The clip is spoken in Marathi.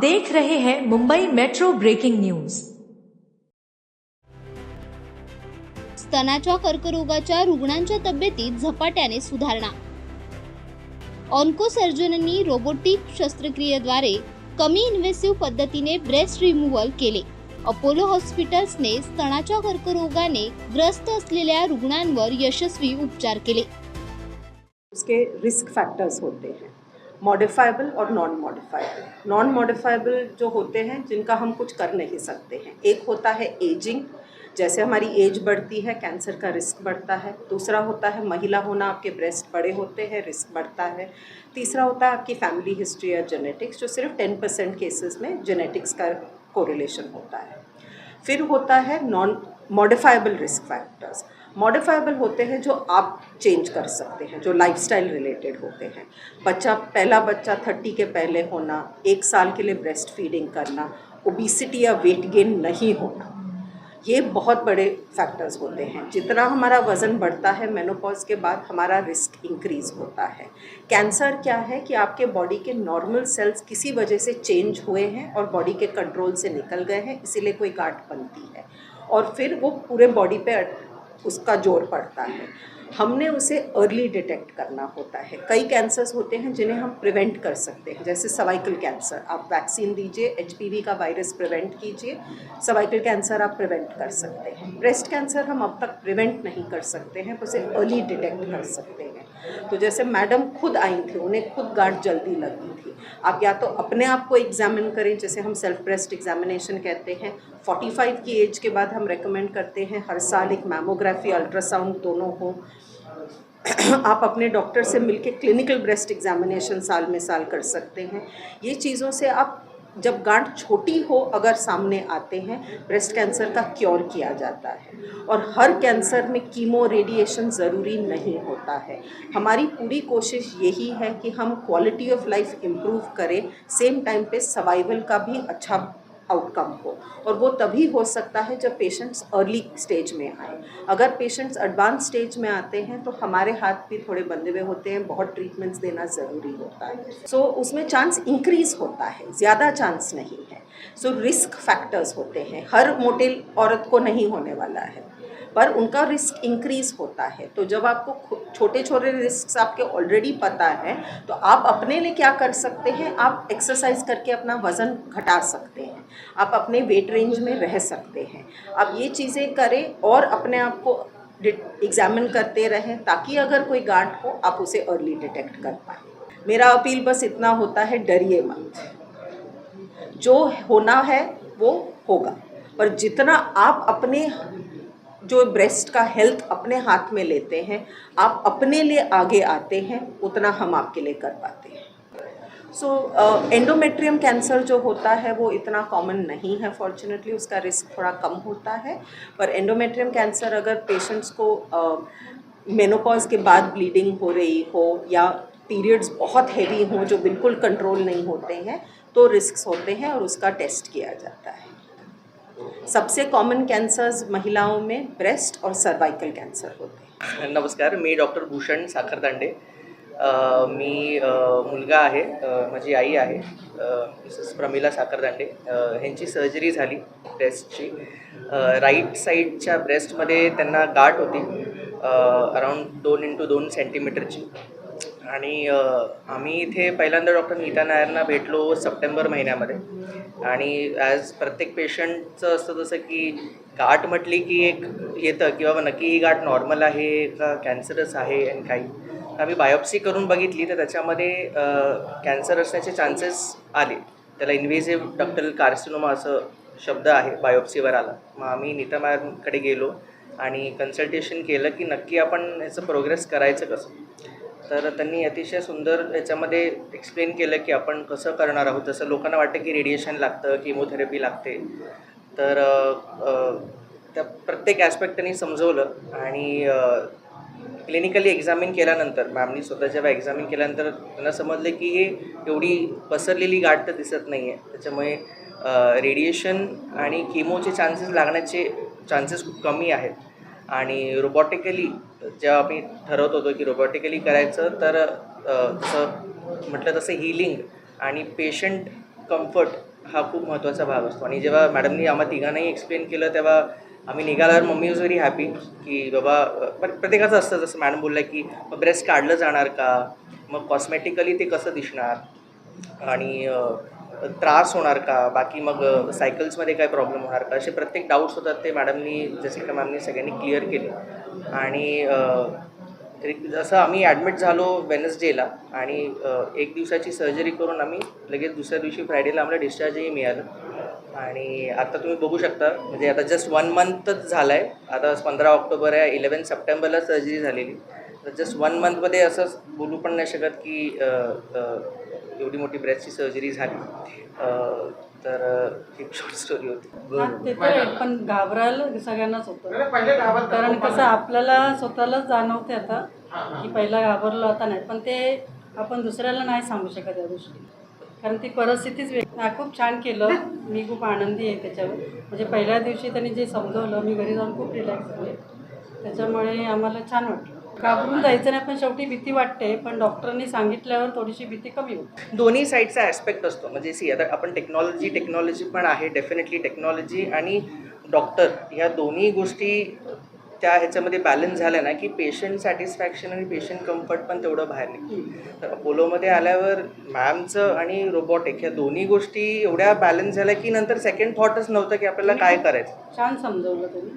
देख रहे हैं मुंबई मेट्रो ब्रेकिंग न्यूज। स्तनाच्या कर्करोगाच्या रुग्णांच्या तब्येतीत झपाट्याने सुधारणा। ऑन्कोसर्जननी रोबोटिक शस्त्रक्रियेद्वारे कमी इन्व्हेसिव्ह पद्धतीने ब्रेस्ट रिमूव्हल केले। अपोलो हॉस्पिटल्सने स्तनाच्या कर्करोगाने ग्रस्त असलेल्या रुग्णांवर यशस्वी उपचार केले। उसके रिस्क फैक्टर्स होते हैं मॉडिफाइबल और नॉन मॉडिफाइबल। नॉन मॉडिफाइबल जो होते हैं जिनका हम कुछ कर नहीं सकते हैं, एक होता है एजिंग, जैसे हमारी एज बढ़ती है कैंसर का रिस्क बढ़ता है। दूसरा होता है महिला होना, आपके ब्रेस्ट बड़े होते हैं रिस्क बढ़ता है। तीसरा होता है आपकी फैमिली हिस्ट्री या जेनेटिक्स, जो सिर्फ 10% केसेस में जेनेटिक्स का कोरिलेशन होता है। फिर होता है non modifiable risk factors. Modifiable होते हैं जो आप चेंज कर सकते हैं, जो लाइफस्टाइल रिलेटेड होते हैं। पहला बच्चा 30 के पहले होना, 1 साल के लिए ब्रेस्ट फीडिंग करना, ओबिसिटी या वेट गेन नहीं होना, ये बहुत बड़े फैक्टर्स होते हैं। जितना हमारा वज़न बढ़ता है मेनोपॉज के बाद, हमारा रिस्क इंक्रीज़ होता है। कैंसर क्या है कि आपके बॉडी के नॉर्मल सेल्स किसी वजह से चेंज हुए हैं और बॉडी के कंट्रोल से निकल गए हैं, इसीलिए कोई गांठ बनती है और फिर वो पूरे बॉडी पे उसका जोर पड़ता है। हमने उसे अर्ली डिटेक्ट करना होता है। कई कैंसर्स होते हैं जिन्हें हम प्रिवेंट कर सकते हैं, जैसे सर्वाइकल कैंसर, आप वैक्सीन दीजिए, HPV का वायरस प्रिवेंट कीजिए, सर्वाइकल कैंसर आप प्रिवेंट कर सकते हैं। ब्रेस्ट कैंसर हम अब तक प्रिवेंट नहीं कर सकते हैं, उसे अर्ली डिटेक्ट कर सकते हैं। तो जैसे मैडम खुद आई थी, उन्हें खुद गांठ जल्दी लगी थी, आप या तो अपने आप को एग्जामिन करें, जैसे हम सेल्फ ब्रेस्ट एग्जामिनेशन कहते हैं। 45 की एज के बाद हम रेकमेंड करते हैं हर साल एक मैमोग्राफी अल्ट्रासाउंड दोनों हो। आप अपने डॉक्टर से मिलके क्लिनिकल ब्रेस्ट एग्जामिनेशन साल में साल कर सकते हैं। ये चीज़ों से आप जब गांठ छोटी हो अगर सामने आते हैं, ब्रेस्ट कैंसर का क्योर किया जाता है। और हर कैंसर में कीमो रेडिएशन ज़रूरी नहीं होता है। हमारी पूरी कोशिश यही है कि हम क्वालिटी ऑफ लाइफ इम्प्रूव करें, सेम टाइम पे सर्वाइवल का भी अच्छा आउटकम हो, और वो तभी हो सकता है जब पेशेंट्स अर्ली स्टेज में आए। अगर पेशेंट्स एडवांस स्टेज में आते हैं तो हमारे हाथ भी थोड़े बंधे हुए होते हैं, बहुत ट्रीटमेंट्स देना ज़रूरी होता है। सो उसमें चांस इंक्रीज़ होता है, ज़्यादा चांस नहीं है। सो रिस्क फैक्टर्स होते हैं, हर मोटे औरत को नहीं होने वाला है, पर उनका रिस्क इंक्रीज़ होता है। तो जब आपको छोटे छोटे रिस्क आपके ऑलरेडी पता है, तो आप अपने लिए क्या कर सकते हैं, आप एक्सरसाइज करके अपना वज़न घटा सकते हैं, आप अपने वेट रेंज में रह सकते हैं। आप ये चीज़ें करें और अपने आप को एग्जामिन करते रहें, ताकि अगर कोई गांठ हो आप उसे अर्ली डिटेक्ट कर पाएँ। मेरा अपील बस इतना होता है, डरिए मत, जो होना है वो होगा, पर जितना आप अपने जो ब्रेस्ट का हेल्थ अपने हाथ में लेते हैं, आप अपने लिए आगे आते हैं, उतना हम आपके लिए कर पाते हैं। एंडोमेट्रियम कैंसर जो होता है वो इतना कॉमन नहीं है, फॉर्चुनेटली उसका रिस्क थोड़ा कम होता है। पर एंडोमेट्रियम कैंसर अगर पेशेंट्स को मेनोपॉज के बाद ब्लीडिंग हो रही हो या पीरियड्स बहुत हैवी हों जो बिल्कुल कंट्रोल नहीं होते हैं, तो रिस्क होते हैं और उसका टेस्ट किया जाता है। सबसे कॉमन कैंसर्स महिलाओं में ब्रेस्ट और सर्वाइकल कैंसर होते हैं। नमस्कार, मी डॉक्टर भूषण साखरदांडे। मी मुलगा आहे, माझी आई आहे मिसेस प्रमिला साखरदांडे। ह्यांची सर्जरी झाली ब्रेस्टची। राईट साईडच्या ब्रेस्टमध्ये त्यांना गाठ होती अराउंड 2x2 सेंटीमीटरची। आणि आम्ही इथे पहिल्यांदा डॉक्टर नीता नायरना भेटलो सप्टेंबर महिन्यामध्ये। आणि ॲज प्रत्येक पेशंटचं असतं तसं की गाठ म्हटली की एक येतं की बाबा नक्की ही गाठ नॉर्मल आहे का कॅन्सरस आहे आणि काही। आम्ही बायोप्सी करून बघितली तर त्याच्यामध्ये कॅन्सर असण्याचे चान्सेस आले। त्याला इन्व्हेसिव्ह डक्टल कार्सिनोमा असं शब्द आहे, बायोप्सीवर आला। मग आम्ही नीता नायरकडे गेलो आणि कन्सल्टेशन केलं की नक्की आपण याचं प्रोग्रेस करायचं कसं। तर त्यांनी अतिशय सुंदर याच्यामध्ये एक्सप्लेन केलं की आपण कसं करणार आहोत। जसं लोकांना वाटतं की रेडिएशन लागतं, किमोथेरपी लागते, तर त्या प्रत्येक ॲस्पेक्ट त्यांनी समजवलं। आणि क्लिनिकली एक्झामिन केल्यानंतर मॅमनी स्वतः जेव्हा एक्झामिन केल्यानंतर त्यांना समजलं की हे एवढी पसरलेली गाठ तर दिसत नाही आहे, त्याच्यामुळे रेडिएशन आणि किमोचे चान्सेस लागण्याचे चान्सेस खूप कमी आहेत। आणि रोबॉटिकली जेव्हा आम्ही ठरवत होतो की रोबॉटिकली करायचं, तर जसं म्हटलं तसं हीलिंग आणि पेशंट कम्फर्ट हा खूप महत्त्वाचा भाग असतो. आणि जेव्हा मॅडमनी आम्हा तिघांनाही एक्सप्लेन केलं तेव्हा आम्ही निघाल्यावर मम्मी वॉज व्हेरी हॅपी की बाबा प्रत्येकाचं असतं जसं मॅडम बोलल्या की मग ब्रेस्ट काढलं जाणार का, मग कॉस्मेटिकली ते कसं दिसणार आणि त्रास होणार का, बाकी मग सायकल्समध्ये काय प्रॉब्लेम होणार का, असे प्रत्येक डाऊट्स होतात ते मॅडमनी जसे का मॅमनी सगळ्यांनी क्लिअर केले. आणि तरी जसं आम्ही ॲडमिट झालो वेनसडेला आणि एक दिवसाची सर्जरी करून आम्ही लगेच दुसऱ्या दिवशी फ्रायडेला आम्हाला डिस्चार्जही मिळालं. आणि आता तुम्ही बघू शकता म्हणजे आता जस्ट 1 मंथच झालं आहे. आता 15 ऑक्टोबर आहे, 11 सप्टेंबरला सर्जरी झालेली. तर जस्ट 1 मंथमध्ये असं बोलू पण नाही शकत की एवढी मोठी ब्रेस्टची सर्जरी झाली. तर एक शॉर्ट स्टोरी होती. ते तर आहे, पण घाबरायला सगळ्यांनाच होतं. कारण कसं आपल्याला स्वतःलाच जाणवते आता की पहिला घाबरलो आता नाही, पण ते आपण दुसऱ्याला नाही सांगू शकत या गोष्टी, कारण ती परिस्थितीच खूप छान केलं. मी खूप आनंदी आहे त्याच्यावर. म्हणजे पहिल्या दिवशी त्यांनी जे समजवलं मी घरी जाऊन खूप रिलॅक्स झाले. त्याच्यामुळे आम्हाला छान वाटलं. घाबरून जायचं नाही, पण शेवटी भीती वाटते, पण डॉक्टरांनी सांगितल्यावर थोडीशी भीती कमी होते. दोन्ही साईडचा ॲस्पेक्ट असतो. म्हणजे आता आपण टेक्नॉलॉजी पण आहे, डेफिनेटली टेक्नॉलॉजी आणि डॉक्टर ह्या दोन्ही गोष्टी त्या ह्याच्यामध्ये बॅलन्स झाल्या ना की पेशंट सॅटिस्फॅक्शन आणि पेशंट कम्फर्ट पण तेवढं बाहेर निघतं. तर अपोलोमध्ये आल्यावर मॅमचं आणि रोबोटिक ह्या दोन्ही गोष्टी एवढ्या बॅलन्स झाल्या की नंतर सेकंड थॉटच नव्हतं की आपल्याला काय करायचं. छान समजवलं तुम्ही.